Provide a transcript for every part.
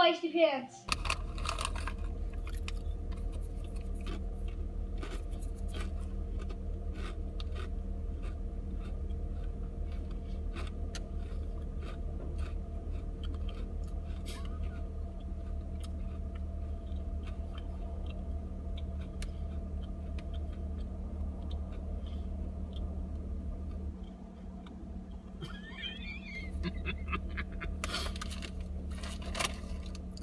feisty pants.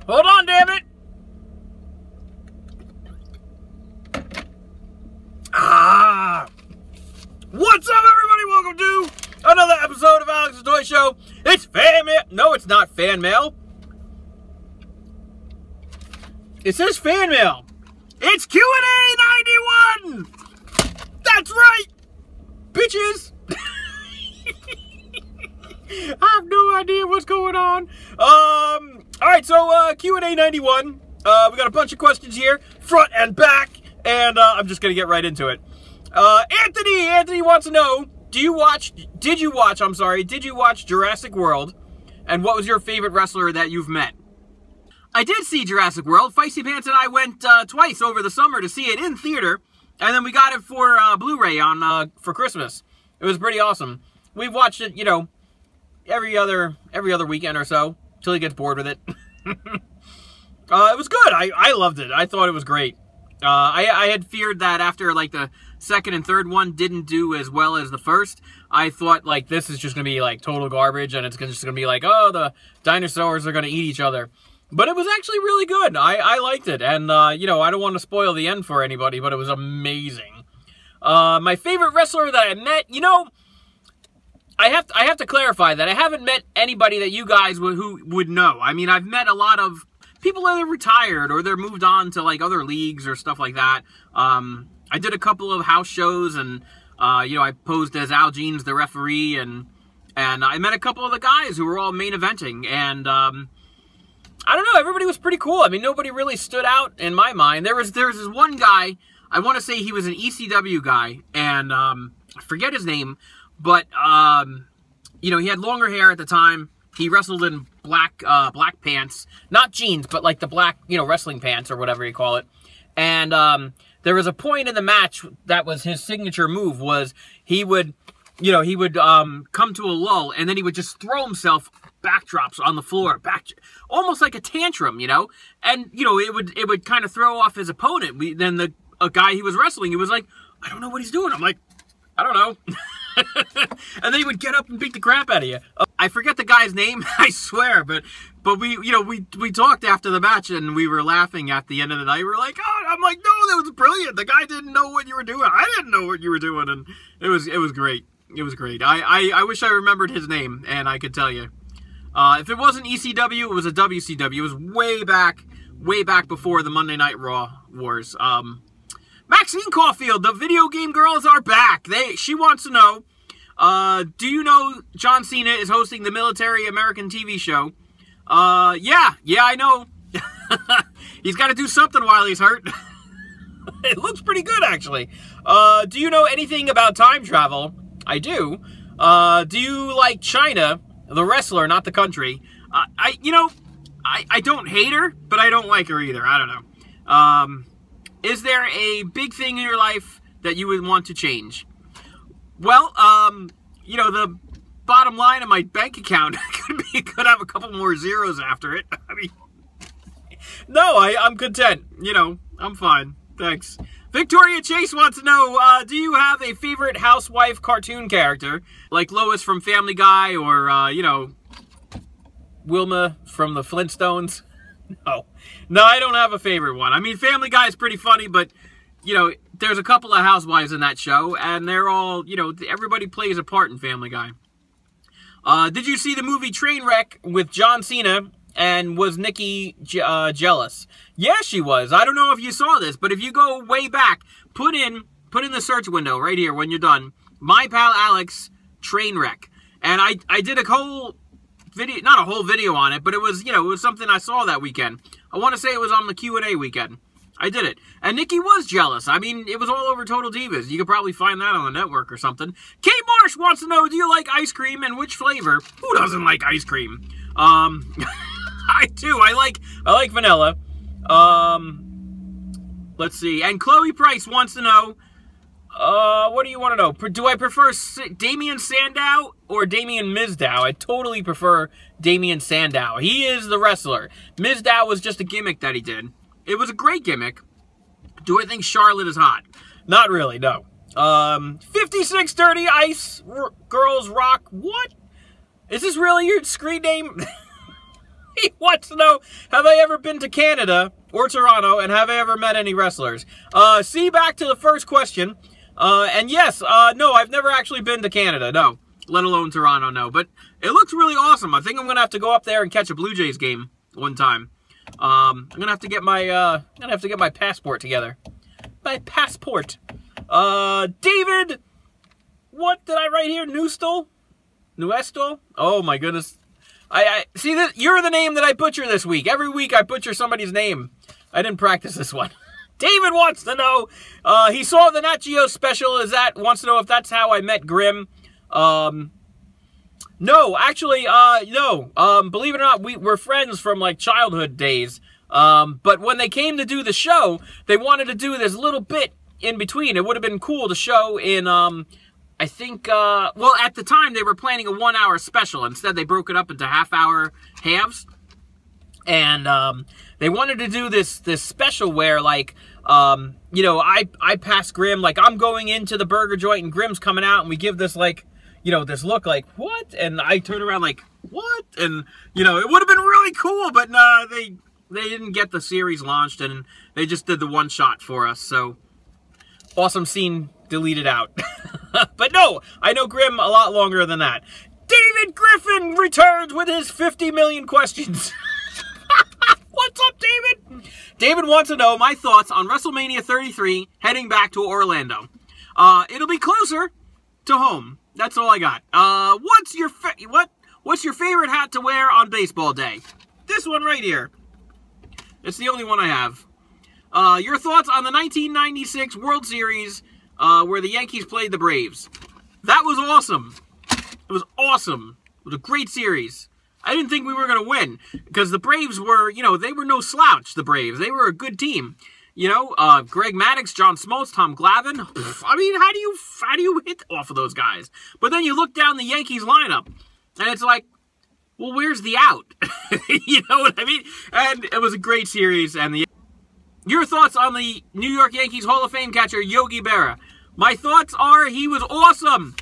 Hold on, damn it! What's up, everybody? Welcome to another episode of Alex's Toy Show. It's fan mail. No, it's not fan mail. It says fan mail. It's Q&A 91! That's right! Bitches! I have no idea what's going on. Alright, so, Q&A 91. We got a bunch of questions here, front and back, and, I'm just gonna get right into it. Anthony wants to know, did you watch Jurassic World, and what was your favorite wrestler that you've met? I did see Jurassic World. Feisty Pants and I went, twice over the summer to see it in theater, and then we got it for, Blu-ray on, for Christmas. It was pretty awesome. We've watched it, you know, every other weekend or so, till he gets bored with it. It was good. I loved it. I thought it was great. I had feared that after, like, the second and third one didn't do as well as the first. I thought, like, this is just going to be, like, total garbage, and it's just going to be like, oh, the dinosaurs are going to eat each other. But it was actually really good. I liked it, and, you know, I don't want to spoil the end for anybody, but it was amazing. My favorite wrestler that I met, you know, I have to clarify that I haven't met anybody that you guys who would know. I mean, I've met a lot of people that are retired or they're moved on to, like, other leagues or stuff like that. I did a couple of house shows, and you know, I posed as Al Jeans, the referee, and I met a couple of the guys who were all main eventing, and I don't know, everybody was pretty cool. I mean, nobody really stood out in my mind. There was this one guy, I want to say he was an ECW guy, and I forget his name. But, you know, he had longer hair at the time. He wrestled in black pants. Not jeans, but like the black, you know, wrestling pants or whatever you call it. And, there was a point in the match that was his signature move was he would, you know, come to a lull and then he would just throw himself backdrops on the floor, almost like a tantrum, you know? And, you know, it would kind of throw off his opponent. Then a guy he was wrestling, he was like, I don't know what he's doing. I'm like, I don't know. And then he would get up and beat the crap out of you. I forget the guy's name, I swear, but we, you know, we talked after the match and we were laughing at the end of the night. We were like, oh, I'm like, no, that was brilliant. The guy didn't know what you were doing. I didn't know what you were doing, and it was great. It was great. I wish I remembered his name and I could tell you. If it wasn't ECW, it was a WCW. It was way back before the Monday Night Raw wars. Maxine Caulfield, the video game girls are back. She wants to know, do you know John Cena is hosting the Military American TV show? Yeah, I know. He's got to do something while he's hurt. It looks pretty good, actually. Do you know anything about time travel? I do. Do you like China, the wrestler, not the country? You know, I don't hate her, but I don't like her either. I don't know. Is there a big thing in your life that you would want to change? Well, you know, the bottom line of my bank account could have a couple more zeros after it. I mean, no, I'm content. You know, I'm fine. Thanks. Victoria Chase wants to know, do you have a favorite housewife cartoon character? Like Lois from Family Guy or, you know, Wilma from the Flintstones? No, I don't have a favorite one. I mean, Family Guy is pretty funny, but, you know, there's a couple of housewives in that show, and they're all, you know, everybody plays a part in Family Guy. Did you see the movie Trainwreck with John Cena, and was Nikki jealous? Yeah, she was. I don't know if you saw this, but if you go way back, put in the search window right here when you're done, My Pal Alex Trainwreck. And I did a whole video, not a whole video on it, but it was, you know, it was something I saw that weekend. I want to say it was on the Q&A weekend. I did it. And Nikki was jealous. I mean, it was all over Total Divas. You could probably find that on the network or something. Kate Marsh wants to know, do you like ice cream and which flavor? Who doesn't like ice cream? I do. I like vanilla. Let's see. And Chloe Price wants to know, what do you want to know? Do I prefer Damien Sandow or Damien Mizdow? I totally prefer Damien Sandow. He is the wrestler. Mizdow was just a gimmick that he did. It was a great gimmick. Do I think Charlotte is hot? Not really, no. 5630 Ice Girls Rock. What? Is this really your screen name? He wants to know, have I ever been to Canada or Toronto, and have I ever met any wrestlers? See, back to the first question. And yes, no, I've never actually been to Canada, no. Let alone Toronto, no. But it looks really awesome. I think I'm gonna have to go up there and catch a Blue Jays game one time. I'm gonna have to get my passport together. My passport. David, what did I write here? Newstall? Oh my goodness. I see that you're the name that I butcher this week. Every week I butcher somebody's name. I didn't practice this one. David wants to know, he saw the Nat Geo special, wants to know if that's how I met Grimm. No, actually, no. Believe it or not, we're friends from, like, childhood days. But when they came to do the show, they wanted to do this little bit in between. It would have been cool to show in, I think, well, at the time, they were planning a 1-hour special. Instead, they broke it up into half-hour halves. And, they wanted to do this special where, like, you know, I pass Grimm, like, I'm going into the burger joint and Grimm's coming out, and we give this, like, you know, this look like, what? And I turn around like, what? And, you know, it would have been really cool, but no, they didn't get the series launched, and they just did the one shot for us, so awesome scene deleted out. But no, I know Grimm a lot longer than that. David Griffin returns with his 50 million questions. What's up, David? David wants to know my thoughts on WrestleMania 33 heading back to Orlando. It'll be closer to home. That's all I got. What's your favorite hat to wear on baseball day? This one right here. It's the only one I have. Your thoughts on the 1996 World Series where the Yankees played the Braves. That was awesome. It was awesome. It was a great series. I didn't think we were going to win because the Braves were, you know, they were no slouch, the Braves. They were a good team. You know, Greg Maddux, John Smoltz, Tom Glavine. I mean, how do you hit off of those guys? But then you look down the Yankees lineup, and it's like, well, where's the out? You know what I mean? And it was a great series. And your thoughts on the New York Yankees Hall of Fame catcher, Yogi Berra. My thoughts are he was awesome.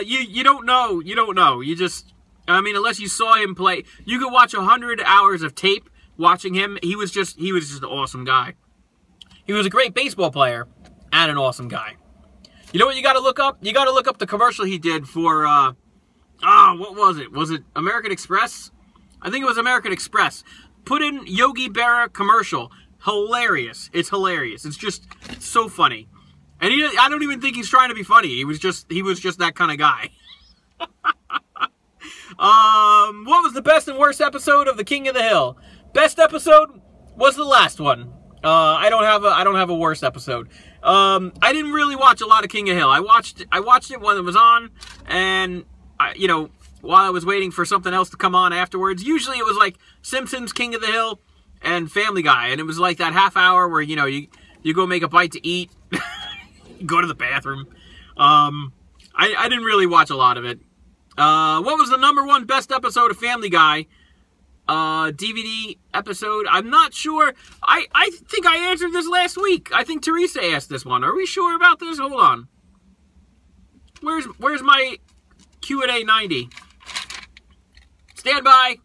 You don't know. You don't know. You just... I mean, unless you saw him play, you could watch 100 hours of tape watching him. He was just an awesome guy. He was a great baseball player and an awesome guy. You know what you got to look up? You got to look up the commercial he did for, what was it? Was it American Express? I think it was American Express. Put in Yogi Berra commercial. Hilarious. It's hilarious. It's just so funny. And I don't even think he's trying to be funny. He was just that kind of guy. What was the best and worst episode of The King of the Hill? Best episode was the last one. I don't have a worst episode. I didn't really watch a lot of King of the Hill. I watched it when it was on, and you know, while I was waiting for something else to come on afterwards. Usually it was like Simpsons, King of the Hill, and Family Guy, and it was like that half hour where, you know, you go make a bite to eat, go to the bathroom. I didn't really watch a lot of it. What was the #1 best episode of Family Guy? DVD episode? I'm not sure. I think I answered this last week. I think Teresa asked this one. Are we sure about this? Hold on. Where's my Q&A 90? Stand by.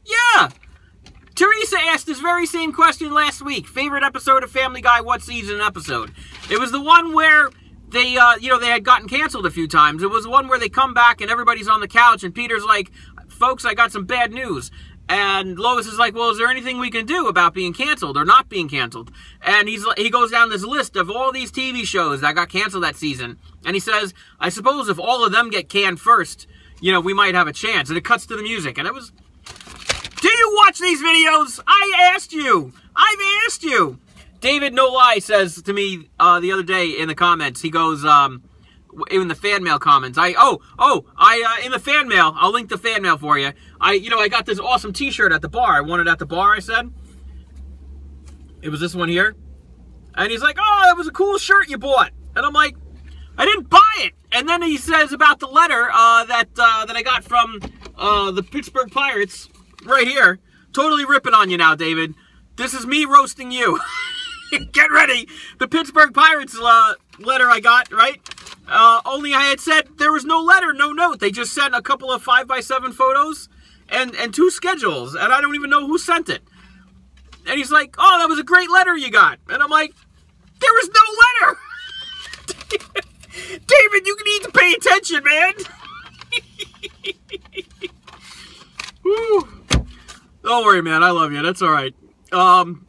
Yeah! Teresa asked this very same question last week. Favorite episode of Family Guy, what season episode? It was the one where they, you know, they had gotten canceled a few times. It was the one where they come back and everybody's on the couch and Peter's like, folks, I got some bad news. And Lois is like, well, is there anything we can do about being canceled or not being canceled? And he goes down this list of all these TV shows that got canceled that season. And he says, I suppose if all of them get canned first, you know, we might have a chance. And it cuts to the music. And it was, do you watch these videos? I asked you. I've asked you. David No Lie says to me the other day in the comments, he goes, in the fan mail comments. In the fan mail, I'll link the fan mail for you. I got this awesome t-shirt at the bar. I won it at the bar, I said. It was this one here. And he's like, oh, that was a cool shirt you bought. And I'm like, I didn't buy it. And then he says about the letter that I got from the Pittsburgh Pirates right here. Totally ripping on you now, David. This is me roasting you. Get ready. The Pittsburgh Pirates letter I got, right? Only I had said there was no letter, no note. They just sent a couple of 5x7 photos and 2 schedules. And I don't even know who sent it. And he's like, oh, that was a great letter you got. And I'm like, there was no letter. David, you need to pay attention, man. Whew. Don't worry, man. I love you. That's all right. Number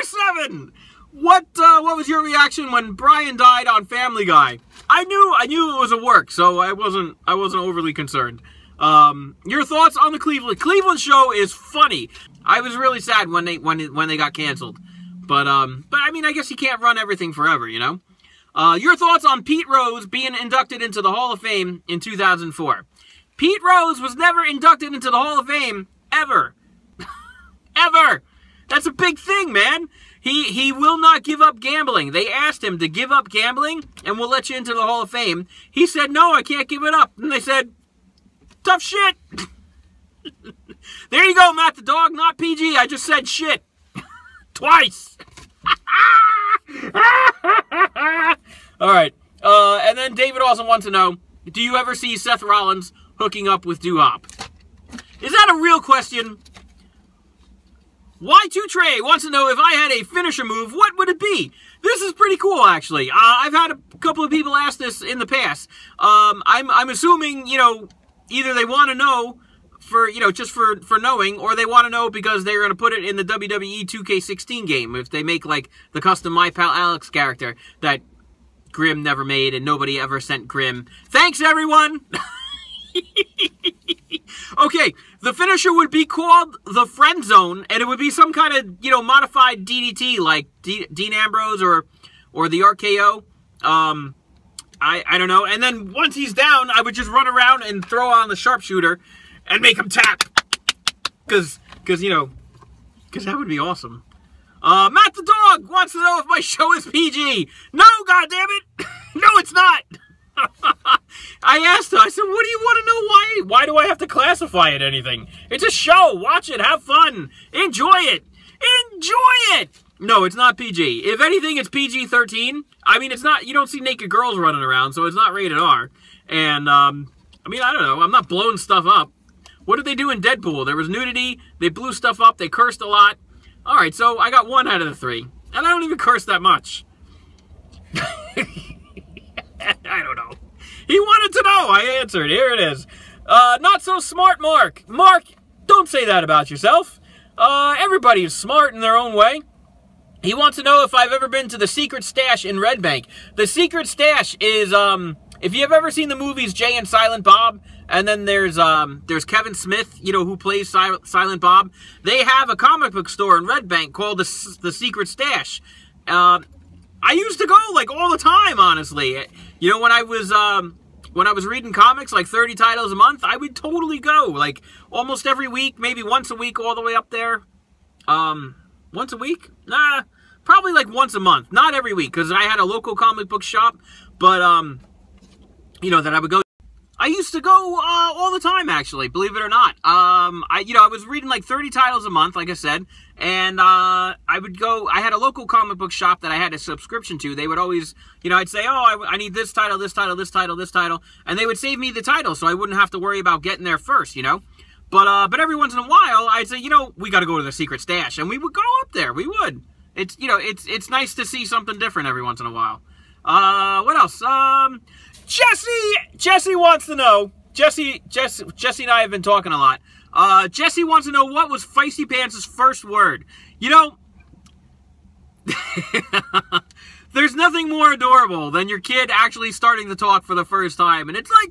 7. What was your reaction when Brian died on Family Guy? I knew it was a work, so I wasn't overly concerned. Your thoughts on the Cleveland show is funny. I was really sad when they got canceled. But I mean, I guess you can't run everything forever, you know? Your thoughts on Pete Rose being inducted into the Hall of Fame in 2004. Pete Rose was never inducted into the Hall of Fame, ever. Ever. That's a big thing, man. He will not give up gambling. They asked him to give up gambling and we'll let you into the Hall of Fame. He said, no, I can't give it up. And they said, tough shit. There you go, Matt the dog, not PG. I just said shit. Twice. All right. And then David also wants to know, do you ever see Seth Rollins hooking up with Doo-Hop? Is that a real question? Y2 Trey wants to know if I had a finisher move, what would it be? This is pretty cool, actually. I've had a couple of people ask this in the past. I'm assuming, you know, either they want to know for, you know, just for knowing, or they want to know because they're going to put it in the WWE 2K16 game if they make, like, the custom My Pal Alex character that Grimm never made and nobody ever sent Grimm. Thanks, everyone! Okay, the finisher would be called the Friend Zone, and it would be some kind of, you know, modified DDT, like Dean Ambrose or the RKO. I don't know. And then once he's down, I would just run around and throw on the sharpshooter and make him tap. Because you know, because that would be awesome. Matt the dog wants to know if my show is PG. No, goddammit! No, it's not! I asked her, I said, what do you want to know? Why do I have to classify it anything? It's a show. Watch it. Have fun. Enjoy it. Enjoy it. No, it's not PG. If anything, it's PG-13. I mean, it's not, you don't see naked girls running around, so it's not rated R. And, I mean, I don't know. I'm not blowing stuff up. What did they do in Deadpool? There was nudity. They blew stuff up. They cursed a lot. All right, so I got 1 out of the 3. And I don't even curse that much. I don't know. He wanted to know. I answered. Here it is. Not so smart, Mark. Mark, don't say that about yourself. Everybody is smart in their own way. He wants to know if I've ever been to the Secret Stash in Red Bank. The Secret Stash is, if you've ever seen the movies Jay and Silent Bob, and then there's Kevin Smith, you know, who plays Silent Bob. They have a comic book store in Red Bank called the Secret Stash. I used to go, like, all the time, honestly. You know, when I was reading comics, like 30 titles a month, I would totally go, like, almost every week, maybe once a week, all the way up there. Once a week? Nah, probably like once a month. Not every week, because I had a local comic book shop, but, you know, that I would go. I used to go all the time, actually, believe it or not. I was reading like 30 titles a month, like I said, and I would go. I had a local comic book shop that I had a subscription to. They would always, you know, I'd say, oh, I need this title, this title, this title, this title, and they would save me the title, so I wouldn't have to worry about getting there first, you know. But every once in a while, I'd say, you know, we got to go to the Secret Stash, and we would go up there. We would. It's, you know, it's nice to see something different every once in a while. What else? Jesse wants to know. Jesse and I have been talking a lot. Jesse wants to know, what was Feisty Pants' first word? You know, there's nothing more adorable than your kid actually starting to talk for the first time, and it's like,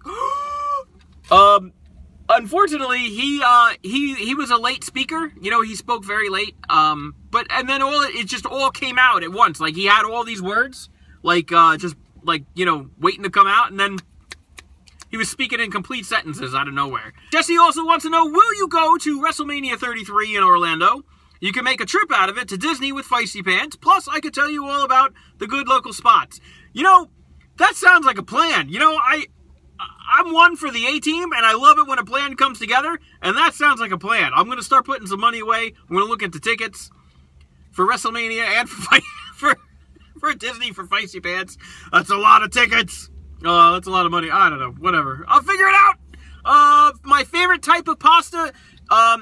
unfortunately, he was a late speaker. You know, he spoke very late. And then it just all came out at once. Like, he had all these words, like, just like, you know, waiting to come out, and then he was speaking in complete sentences out of nowhere. Jesse also wants to know, will you go to WrestleMania 33 in Orlando? You can make a trip out of it to Disney with Feisty Pants. Plus, I could tell you all about the good local spots. You know, that sounds like a plan. You know, I'm one for the A-Team, and I love it when a plan comes together, and that sounds like a plan. I'm going to start putting some money away. I'm going to look into tickets for WrestleMania and for Disney for Feisty Pants. That's a lot of tickets. That's a lot of money. I don't know. Whatever. I'll figure it out. My favorite type of pasta,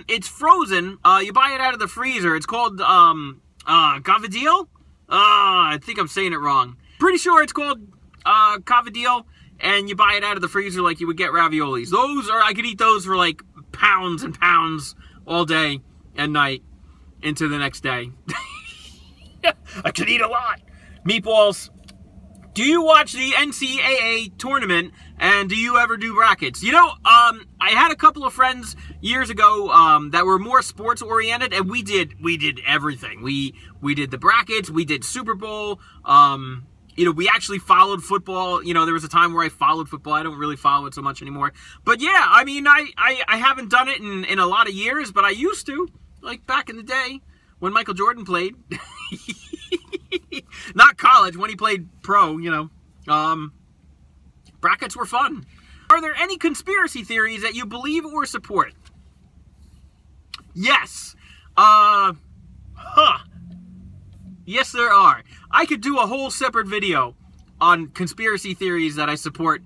it's frozen. You buy it out of the freezer. It's called, cavadillo? I think I'm saying it wrong. Pretty sure it's called, cavadillo, and you buy it out of the freezer like you would get raviolis. I could eat those for like pounds and pounds all day and night into the next day. I could eat a lot. Meatballs. Do you watch the NCAA tournament, and do you ever do brackets? You know, I had a couple of friends years ago that were more sports-oriented, and we did everything. We did the brackets, we did Super Bowl, you know, we actually followed football. You know, there was a time where I followed football. I don't really follow it so much anymore. But yeah, I mean, I haven't done it in a lot of years, but I used to, like back in the day when Michael Jordan played. Not college, when he played pro, you know. Brackets were fun. Are there any conspiracy theories that you believe or support? Yes. Yes, there are. I could do a whole separate video on conspiracy theories that I support.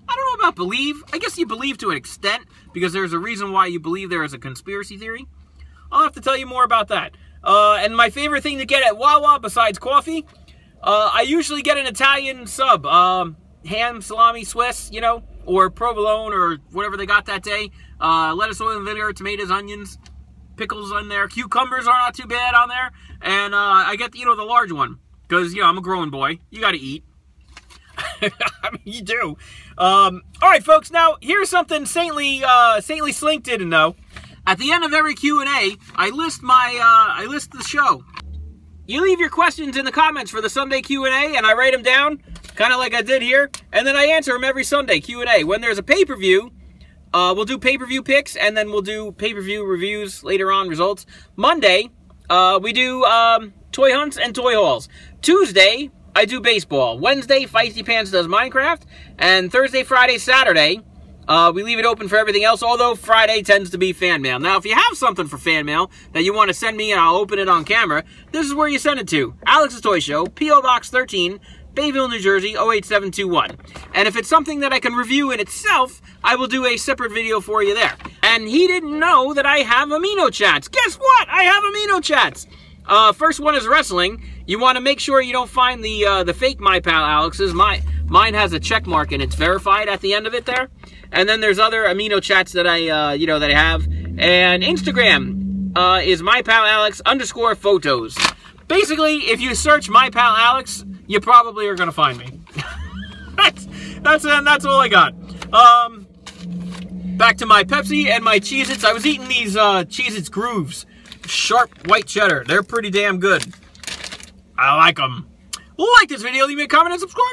I don't know about believe. I guess you believe to an extent, because there's a reason why you believe there is a conspiracy theory. I'll have to tell you more about that. And my favorite thing to get at Wawa besides coffee, I usually get an Italian sub. Ham, salami, Swiss, you know, or provolone, or whatever they got that day. Lettuce, oil, and vinegar, tomatoes, onions, pickles on there. Cucumbers are not too bad on there. And I get, you know, the large one. Because, you know, I'm a growing boy. You got to eat. I mean, you do. All right, folks. Now, here's something Saintly Slink didn't know. At the end of every Q&A, I list the show. You leave your questions in the comments for the Sunday Q&A, and I write them down, kind of like I did here, and then I answer them every Sunday Q&A. When there's a pay-per-view, we'll do pay-per-view picks, and then we'll do pay-per-view reviews later on, results. Monday, we do toy hunts and toy hauls. Tuesday, I do baseball. Wednesday, Feisty Pants does Minecraft, and Thursday, Friday, Saturday, we leave it open for everything else, although Friday tends to be fan mail. Now, if you have something for fan mail that you want to send me and I'll open it on camera, this is where you send it to. Alex's Toy Show, P.O. Box 13, Bayville, New Jersey, 08721. And if it's something that I can review in itself, I will do a separate video for you there. And he didn't know that I have amino chats. Guess what? I have amino chats. First one is wrestling. You want to make sure you don't find the fake My Pal Alex's. Mine has a check mark and it's verified at the end of it there. And then there's other amino chats that I that I have. And Instagram is mypalalex_photos. Basically, if you search My Pal Alex, you probably are gonna find me. that's all I got. Back to my Pepsi and my Cheez-Its. I was eating these Cheez-Its Grooves, sharp white cheddar. They're pretty damn good. I like them. Like this video, leave me a comment and subscribe.